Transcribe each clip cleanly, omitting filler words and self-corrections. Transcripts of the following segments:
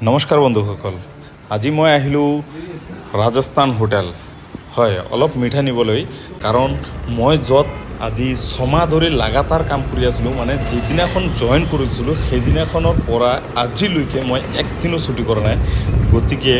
নমস্কাৰ বন্ধুসকল, আজি মই আহিলোঁ ৰাজস্থান হোটেল। হয়, অলপ মিঠা নিবলৈ, কাৰণ মই য'ত আজি ছমাহ ধৰি লাগাতাৰ কাম কৰি আছিলোঁ, মানে যিদিনাখন জইন কৰিছিলোঁ সেইদিনাখনৰ পৰা আজিলৈকে মই একদিনো ছুটি কৰা নাই। গতিকে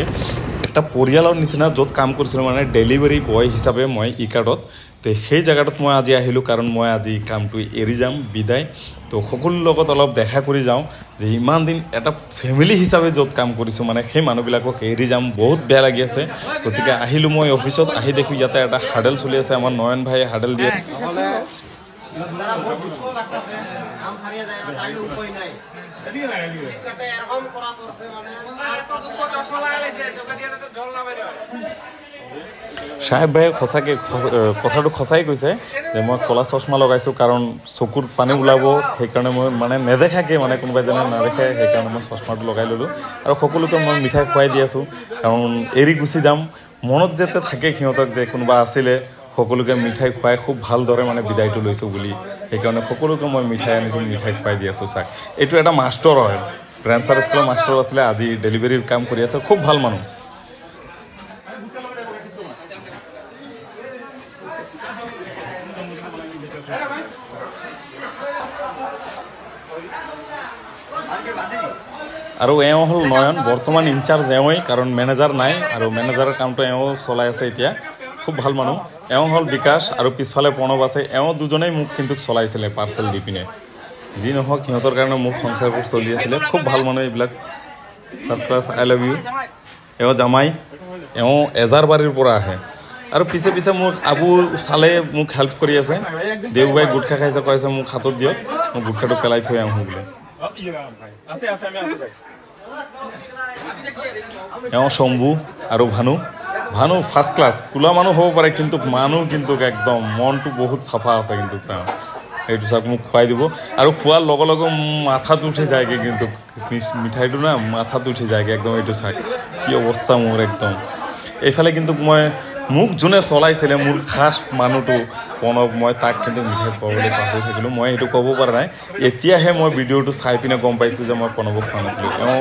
একটা পৰিয়ালৰ নিচিনা য'ত কাম কৰিছিলোঁ, মানে ডেলিভাৰী বয় হিচাপে মই ই কাৰ্ডত, তো সেই জেগাটোত মই আজি আহিলোঁ, কাৰণ মই আজি কামটো এৰি যাম, বিদায়। তো সকলোৰ লগত অলপ দেখা কৰি যাওঁ যে ইমান দিন এটা ফেমিলি হিচাপে য'ত কাম কৰিছোঁ, মানে সেই মানুহবিলাকক এৰি যাম, বহুত বেয়া লাগি আছে। গতিকে আহিলোঁ মই অফিচত, আহি দেখোঁ ইয়াতে এটা হাৰ্ডেল চলি আছে। আমাৰ নয়ন ভাইয়ে হাৰ্ডেল দিয়ে। সাহেব ভাইয়ে সঁচাকৈ কথাটো সঁচাই কৈছে যে মই ক'লা চশমা লগাইছোঁ, কাৰণ চকুৰ পানী ওলাব, সেইকাৰণে মই মানে নেদেখাকৈ, মানে কোনোবাই যেনে নেদেখে, সেইকাৰণে মই চশমাটো লগাই ল'লোঁ। আৰু সকলোকে মই মিঠাই খুৱাই দি আছোঁ, কাৰণ এৰি গুচি যাম, মনত যাতে থাকে সিহঁতক যে কোনোবা আছিলে। সকলোকে মিঠাই খুৱাই খুব ভালদৰে মানে বিদায়টো লৈছোঁ বুলি, সেইকাৰণে সকলোকে মই মিঠাই আনিছোঁ, মিঠাই খুৱাই দি আছোঁ। চাওক, এইটো এটা মাষ্টৰ হয়, ব্ৰেঞ্চাৰ স্কুলৰ মাষ্টৰ আছিলে, আজি ডেলিভাৰীৰ কাম কৰি আছে, খুব ভাল মানুহ। আৰু এওঁ হ'ল নয়ন, বৰ্তমান ইনচাৰ্জ এওঁই, কাৰণ মেনেজাৰ নাই, আৰু মেনেজাৰৰ কামটো এওঁ চলাই আছে এতিয়া। খুব ভাল মানুহ। এওঁ হ'ল বিকাশ, আৰু পিছফালে প্ৰণৱ আছে। এওঁ দুজনেই মোক কিন্তু চলাইছিলে পাৰ্চেল দি পিনে। যি নহওক, সিহঁতৰ কাৰণে মোক সংসাৰবোৰ চলি আছিলে। খুব ভাল মানুহ এইবিলাক, first class. I love you. এওঁ জামাই, এওঁ এজাৰবাৰীৰ পৰা আহে, আৰু পিছে পিছে মোক আবু চালে মোক হেল্প কৰি আছে। দেউবাই গুটখা খাইছে, কৈছে মোক হাতত দিয়ক, মই গুটখাটো পেলাই থৈ আহোঁ বোলে। এওঁ শম্ভু আৰু ভানু। ভানু ফাৰ্ষ্ট ক্লাছ, কোলা মানুহ হ'ব পাৰে, কিন্তু মানুহ কিন্তু একদম মনটো বহুত চাফা আছে কিন্তু তেওঁ। সেইটো চাওক, মোক খুৱাই দিব, আৰু খোৱাৰ লগে লগে মাথাত উঠি যায়গৈ, কিন্তু মিঠাইটো না মাথাত উঠি যায়গৈ একদম। এইটো চাওক কি অৱস্থা মোৰ একদম। এইফালে কিন্তু মোক যোনে চলাইছিলে, মোৰ খাছ মানুহটো প্ৰণৱ, মই তাক কিন্তু মিঠাই খুৱাবলৈ পাহৰি থাকিলোঁ। মই সেইটো ক'ব পৰা নাই, এতিয়াহে মই ভিডিঅ'টো চাই পিনে গম পাইছোঁ যে মই প্ৰণৱক খোৱা নাছিলোঁ। এওঁ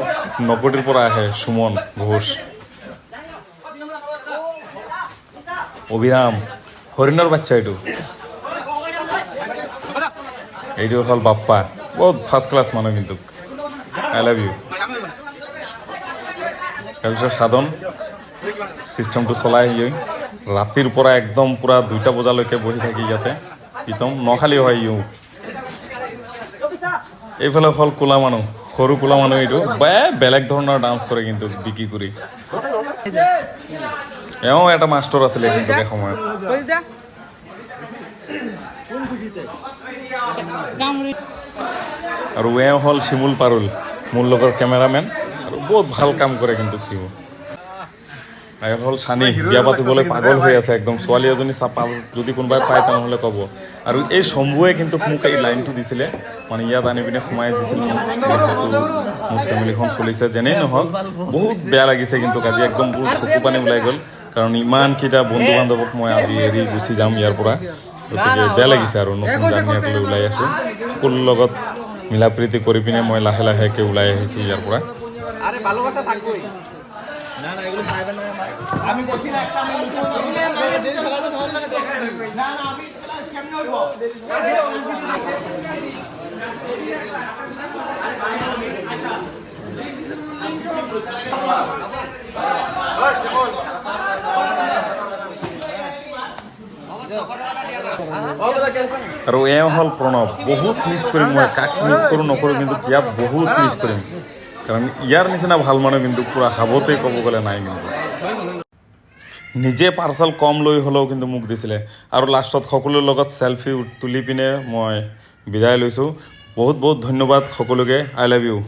নকটিৰ পৰা আহে, সুমন ঘোষ। অভিৰাম, হৰিণৰ বাচ্চা এইটো। এইটো হ'ল বাপ্পা, বহুত ফাৰ্ষ্ট ক্লাছ মানুহ কিন্তু। I love you. তাৰপিছত সাধন, চিষ্টেমটো চলাই ৰাতিৰ পৰা একদম পূৰা 2টা বজালৈকে বহি থাকি ইয়াতে। প্ৰীতম নখালী হয় ইও। এইফালে হ'ল কোলা মানুহ, সৰু কোলা মানুহ। এইটো বেলেগ ধৰণৰ ডান্স কৰে কিন্তু বিক্ৰী কৰি। এওঁ এটা মাষ্টৰ আছিলে কিন্তু এসময়ত। আৰু এওঁ হ'ল শিমুল পাৰুল, মোৰ লগৰ কেমেৰামেন, আৰু বহুত ভাল কাম কৰে কিন্তু সিও। এওঁ হ'ল চানি, বিয়া পাতিবলৈ পাগল হৈ আছে একদম। ছোৱালী এজনী চাপা, যদি কোনোবাই পায় তেনেহ'লে ক'ব। আৰু এই শম্ভুৱে কিন্তু মোক এই লাইনটো দিছিলে, মানে ইয়াত আনি পিনে সোমাই দিছিল। মোৰ ফেমিলিখন চলিছে, যেনেই নহওক বহুত বেয়া লাগিছে কিন্তু আজি একদম বহুত চকু পানী ওলাই গ'ল, কাৰণ ইমানকেইটা বন্ধু বান্ধৱক মই আজি এৰি গুচি যাম ইয়াৰ পৰা। গতিকে বেয়া লাগিছে, আৰু নতুন জাৰ্ণি ওলাই আছোঁ। সকলোৰ লগত মিলা প্ৰীতি কৰি পিনে মই লাহে লাহেকৈ ওলাই আহিছোঁ ইয়াৰ পৰা। আৰু এওঁ হ'ল প্ৰণৱ, বহুত মিছ কৰিম মই। কাক মিছ কৰোঁ নকৰোঁ, কিন্তু ইয়াত বহুত মিছ কৰিম, কাৰণ ইয়াৰ নিচিনা ভাল মানুহ কিন্তু পূৰা হাবতেই ক'ব গ'লে নাই। কিন্তু নিজে পাৰ্চেল কম লৈ হ'লেও কিন্তু মোক দিছিলে, আৰু লাষ্টত সকলোৰ লগত চেলফি তুলি পিনে মই বিদায় লৈছোঁ। বহুত বহুত ধন্যবাদ সকলোকে। I love you.